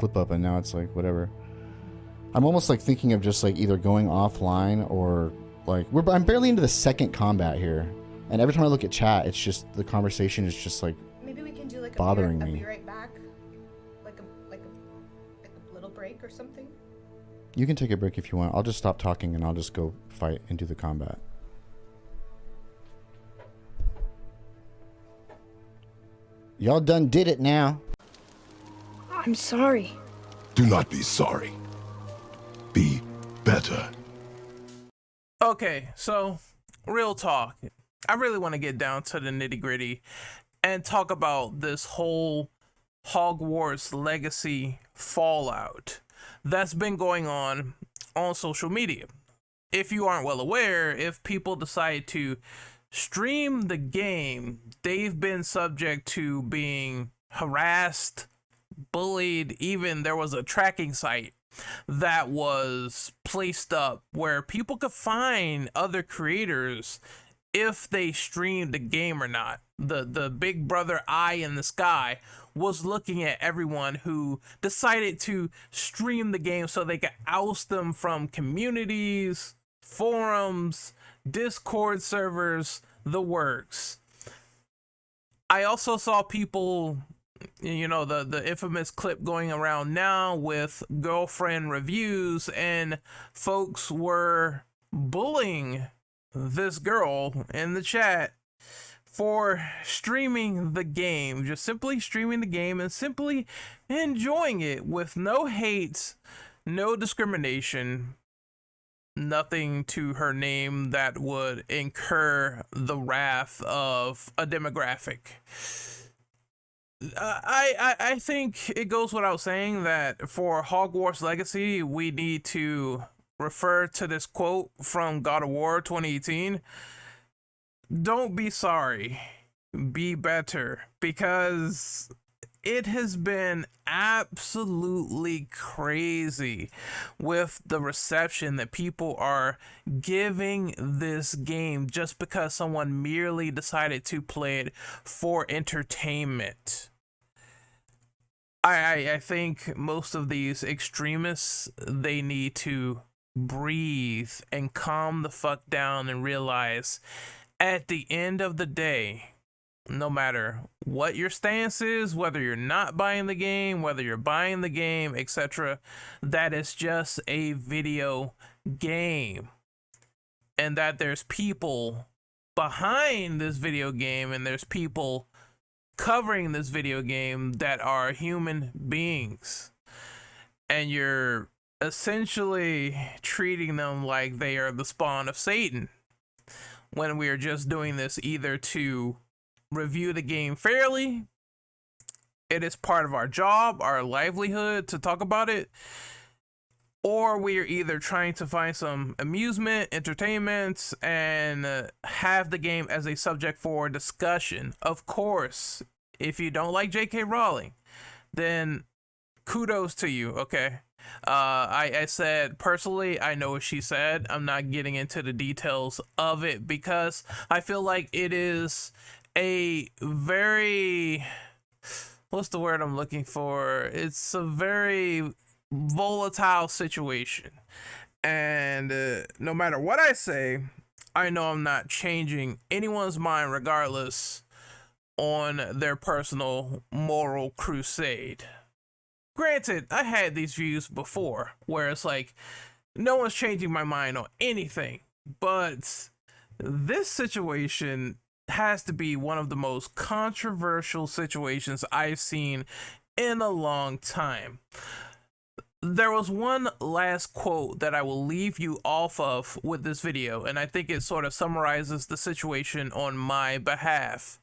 clip up, and now it's like whatever. I'm almost like thinking of just like either going offline or like I'm barely into the second combat here, and every time I look at chat, it's just the conversation is just like maybe we can do like bothering a me. be right back, like a little break or something. You can take a break if you want. I'll just stop talking and I'll just go fight and do the combat. Y'all done did it now. I'm sorry. Do not be sorry. Be better. Okay, so real talk. I really want to get down to the nitty gritty and talk about this whole Hogwarts legacy fallout that's been going on social media. If you aren't well aware, if people decide to stream the game, they've been subject to being harassed, bullied. Even there was a tracking site that was placed up where people could find other creators if they streamed the game or not. The big brother eye in the sky was looking at everyone who decided to stream the game so they could oust them from communities, forums, Discord servers, the works. I also saw people, you know, the infamous clip going around now with girlfriend reviews, and folks were bullying this girl in the chat for streaming the game, just simply streaming the game and simply enjoying it with no hate, no discrimination, nothing to her name that would incur the wrath of a demographic. I think it goes without saying that for Hogwarts Legacy, we need to refer to this quote from God of War 2018. Don't be sorry, be better, because it has been absolutely crazy with the reception that people are giving this game just because someone merely decided to play it for entertainment. I think most of these extremists, they need to breathe and calm the fuck down and realize at the end of the day, no matter what your stance is, whether you're not buying the game, whether you're buying the game, etc., that is just a video game. And that there's people behind this video game and there's people covering this video game that are human beings. And you're essentially treating them like they are the spawn of Satan, when we are just doing this either to review the game fairly, it is part of our job, our livelihood to talk about it, or we are either trying to find some amusement, entertainment, and have the game as a subject for discussion. Of course, if you don't like J.K. Rowling, then kudos to you, okay? I said, personally, I know what she said. I'm not getting into the details of it because I feel like it is a very, what's the word I'm looking for? It's a very volatile situation. And no matter what I say, I know I'm not changing anyone's mind regardless on their personal moral crusade. Granted, I had these views before where it's like, no one's changing my mind on anything, but this situation has to be one of the most controversial situations I've seen in a long time. There was one last quote that I will leave you off of with this video, and I think it sort of summarizes the situation on my behalf.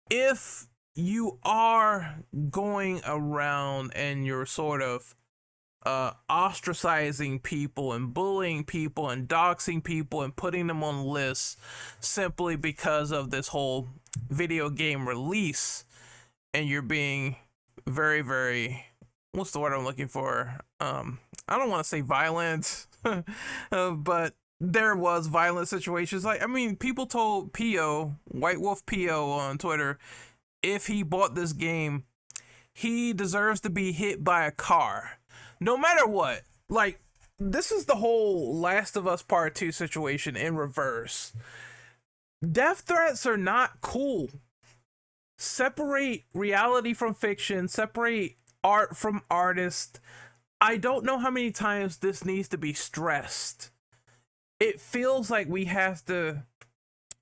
If you are going around and you're sort of ostracizing people and bullying people and doxing people and putting them on lists simply because of this whole video game release, and you're being very, very, what's the word I'm looking for? I don't want to say violent, but there was violent situations. Like, I mean, people told P.O., White Wolf P.O. on Twitter, if he bought this game, he deserves to be hit by a car. No matter what. Like, this is the whole Last of Us Part 2 situation in reverse. Death threats are not cool. Separate reality from fiction, separate art from artist. I don't know how many times this needs to be stressed. It feels like we have to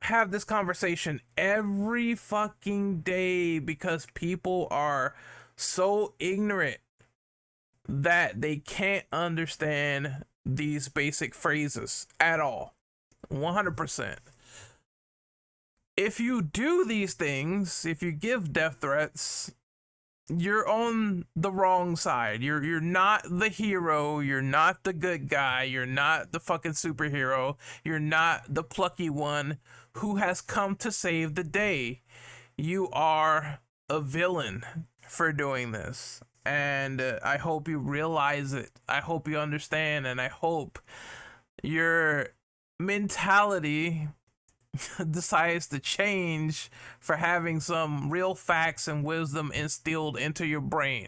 have this conversation every fucking day because people are so ignorant that they can't understand these basic phrases at all. 100%. If you do these things, if you give death threats, you're on the wrong side. You're not the hero. You're not the good guy. You're not the fucking superhero. You're not the plucky one who has come to save the day. You are a villain for doing this. And I hope you realize it. I hope you understand. And I hope your mentality decides to change for having some real facts and wisdom instilled into your brain.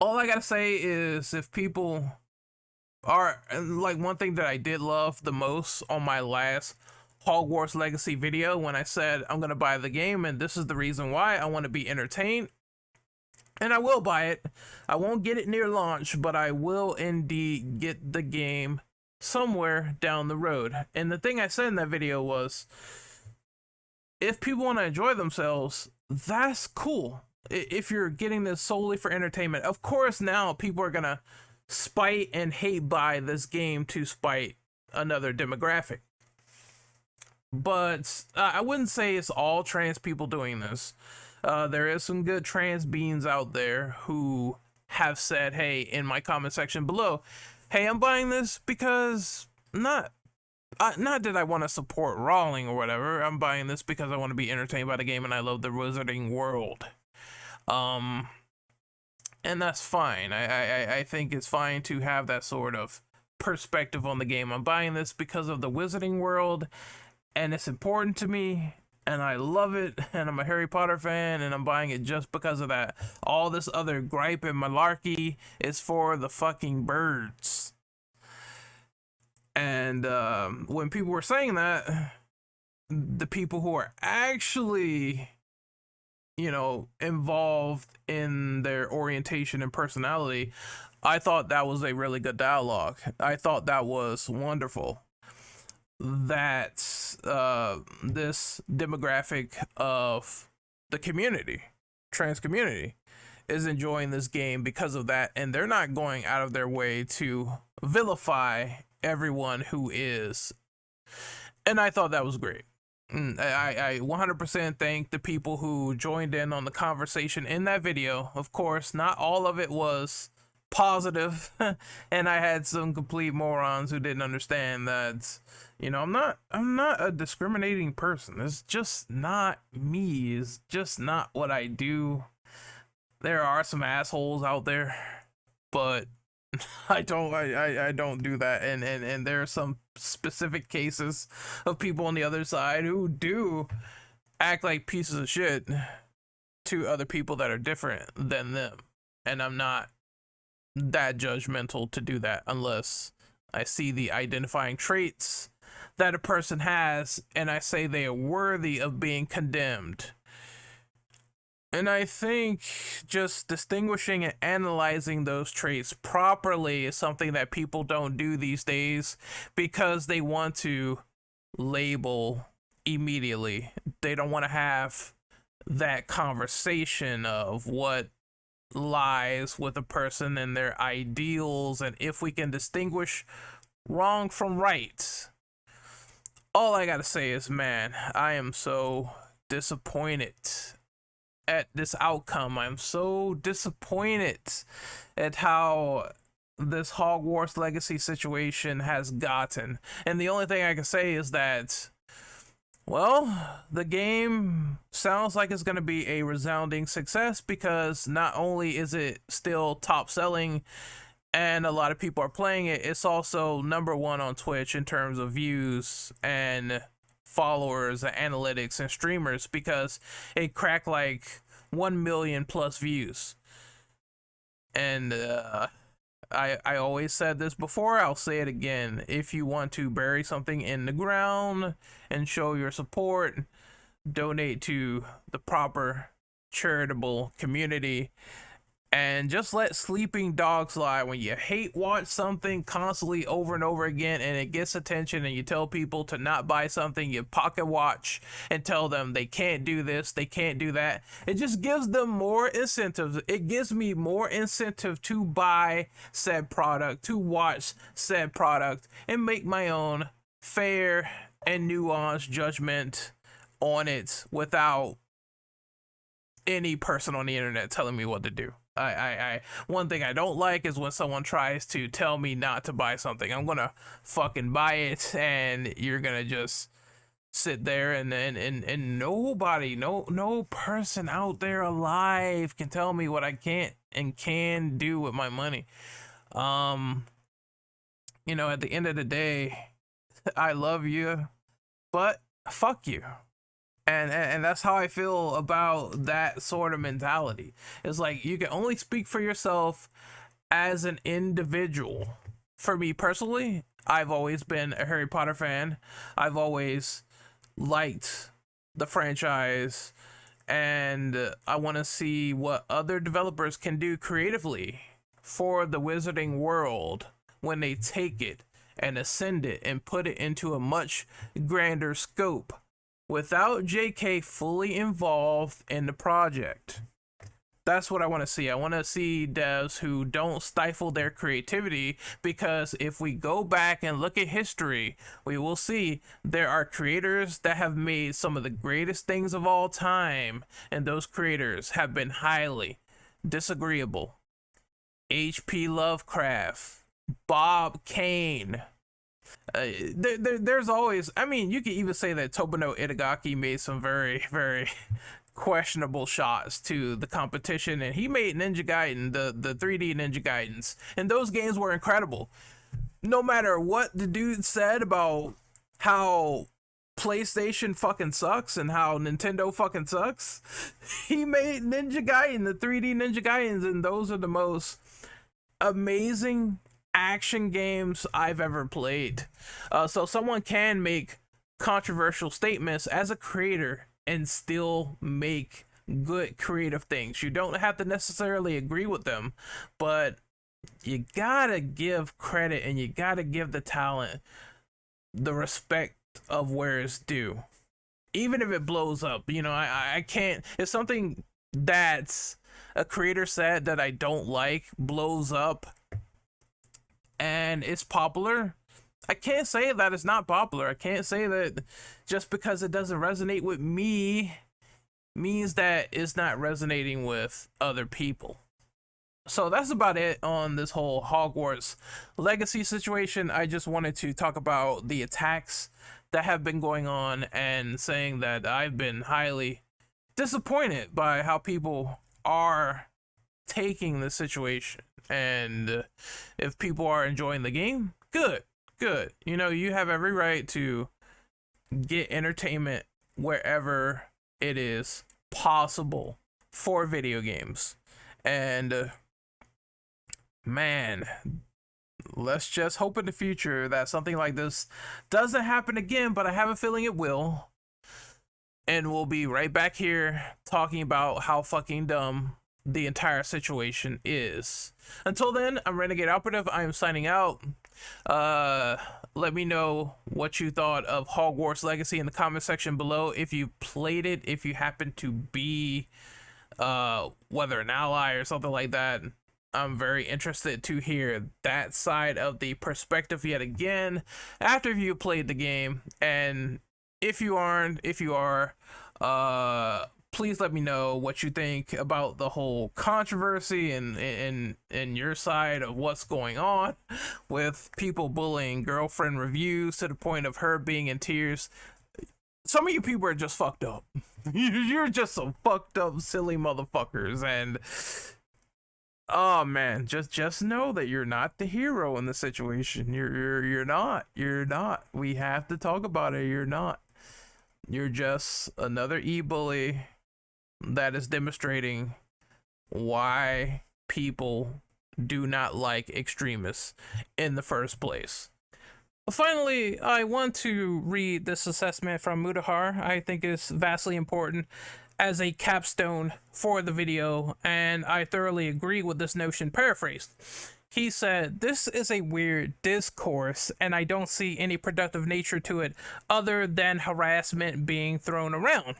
All I gotta say is, if people are like, one thing that I did love the most on my last Hogwarts Legacy video, when I said I'm gonna buy the game and this is the reason why, I want to be entertained, and I will buy it. I won't get it near launch, but I will indeed get the game somewhere down the road. And the thing I said in that video was, if people want to enjoy themselves, that's cool. If you're getting this solely for entertainment, of course now people are gonna spite and hate buy this game to spite another demographic. But I wouldn't say it's all trans people doing this. There is some good trans beings out there who have said, hey, in my comment section below, hey, I'm buying this because not that I want to support Rowling or whatever. I'm buying this because I want to be entertained by the game and I love the Wizarding world. And that's fine. I think it's fine to have that sort of perspective on the game. I'm buying this because of the Wizarding world, and it's important to me, and I love it, and I'm a Harry Potter fan, and I'm buying it just because of that. All this other gripe and malarkey is for the fucking birds. And when people were saying that, the people who are actually, involved in their orientation and personality, I thought that was a really good dialogue. I thought that was wonderful. That this demographic of the community, trans community, is enjoying this game because of that, and they're not going out of their way to vilify everyone who is. And I thought that was great. I 100% thank the people who joined in on the conversation in that video. Of course, not all of it was positive, and I had some complete morons who didn't understand that, I'm not a discriminating person. It's just not me. It's just not what I do. There are some assholes out there, but I don't do that, and there are some specific cases of people on the other side who do act like pieces of shit to other people that are different than them, and I'm not that judgmental to do that unless I see the identifying traits that a person has and I say they are worthy of being condemned. And I think just distinguishing and analyzing those traits properly is something that people don't do these days because they want to label immediately. They don't want to have that conversation of what lies with a person and their ideals, and if we can distinguish wrong from right. All I gotta say is, man, I am so disappointed at this outcome. I'm so disappointed at how this Hogwarts Legacy situation has gotten. And the only thing I can say is that, well, the game sounds like it's going to be a resounding success, because not only is it still top selling and a lot of people are playing it, it's also #1 on Twitch in terms of views and followers and analytics and streamers, because it cracked like 1 million plus views. And I always said this before, I'll say it again. If you want to bury something in the ground and show your support, donate to the proper charitable community, and just let sleeping dogs lie. When you hate watch something constantly over and over again and it gets attention, and you tell people to not buy something, you pocket watch and tell them they can't do this, they can't do that, it just gives them more incentives. It gives me more incentive to buy said product, to watch said product, and make my own fair and nuanced judgment on it without any person on the internet telling me what to do. I one thing I don't like is when someone tries to tell me not to buy something. I'm gonna fucking buy it, and you're gonna just sit there and nobody, no person out there alive can tell me what I can't and can do with my money. You know, at the end of the day, I love you, but fuck you. And that's how I feel about that sort of mentality. It's like, you can only speak for yourself as an individual. For me personally, I've always been a Harry Potter fan. I've always liked the franchise, and I want to see what other developers can do creatively for the Wizarding world when they take it and ascend it and put it into a much grander scope, without JK fully involved in the project. That's what I want to see. I want to see devs who don't stifle their creativity, because if we go back and look at history, we will see there are creators that have made some of the greatest things of all time, and those creators have been highly disagreeable. H.P. Lovecraft, Bob Kane. There's always, I mean, you could even say that Tomono Itagaki made some very, very questionable shots to the competition, and he made Ninja Gaiden, the 3D Ninja Gaidens, and those games were incredible. No matter what the dude said about how PlayStation fucking sucks and how Nintendo fucking sucks, he made Ninja Gaiden, the 3D Ninja Gaidens, and those are the most amazing action games I've ever played. So someone can make controversial statements as a creator and still make good creative things. You don't have to necessarily agree with them, but you gotta give credit and you gotta give the talent the respect of where it's due, even if it blows up. You know, I can't, if something that's a creator said that I don't like blows up and it's popular, I can't say that it's not popular. I can't say that just because it doesn't resonate with me means that it's not resonating with other people. So that's about it on this whole Hogwarts Legacy situation. I just wanted to talk about the attacks that have been going on and saying that I've been highly disappointed by how people are taking the situation. And if people are enjoying the game, good. You know, you have every right to get entertainment wherever it is possible for video games. And man, let's just hope in the future that something like this doesn't happen again, but I have a feeling it will. And we'll be right back here talking about how fucking dumb the entire situation is. Until then, I'm Renegade Operative. I am signing out. Let me know what you thought of Hogwarts Legacy in the comment section below. If you played it, if you happen to be whether an ally or something like that, I'm very interested to hear that side of the perspective yet again after you played the game. And if you aren't, if you are, please let me know what you think about the whole controversy and your side of what's going on with people bullying girlfriend reviews to the point of her being in tears. Some of you people are just fucked up. You're just some fucked up, silly motherfuckers. And oh man, just know that you're not the hero in the situation. You're not. We have to talk about it. You're not. You're just another e-bully that is demonstrating why people do not like extremists in the first place. Finally, I want to read this assessment from Mudahar. I think it's vastly important as a capstone for the video, and I thoroughly agree with this notion paraphrased. He said, "This is a weird discourse, and I don't see any productive nature to it other than harassment being thrown around.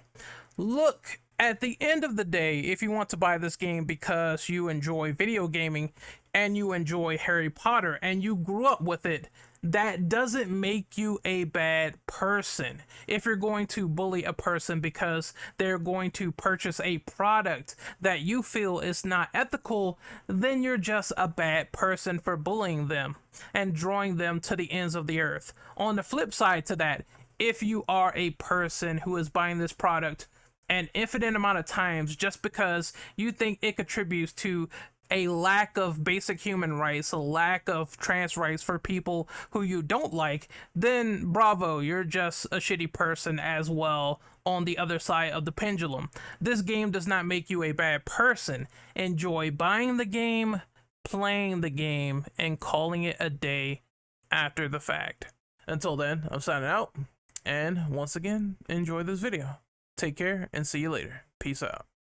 Look, at the end of the day, if you want to buy this game because you enjoy video gaming and you enjoy Harry Potter and you grew up with it, that doesn't make you a bad person. If you're going to bully a person because they're going to purchase a product that you feel is not ethical, then you're just a bad person for bullying them and drawing them to the ends of the earth. On the flip side to that, if you are a person who is buying this product an infinite amount of times just because you think it contributes to a lack of basic human rights, a lack of trans rights for people who you don't like, then bravo, you're just a shitty person as well on the other side of the pendulum. This game does not make you a bad person. Enjoy buying the game, playing the game, and calling it a day after the fact." Until then, I'm signing out, and once again, enjoy this video. Take care and see you later. Peace out.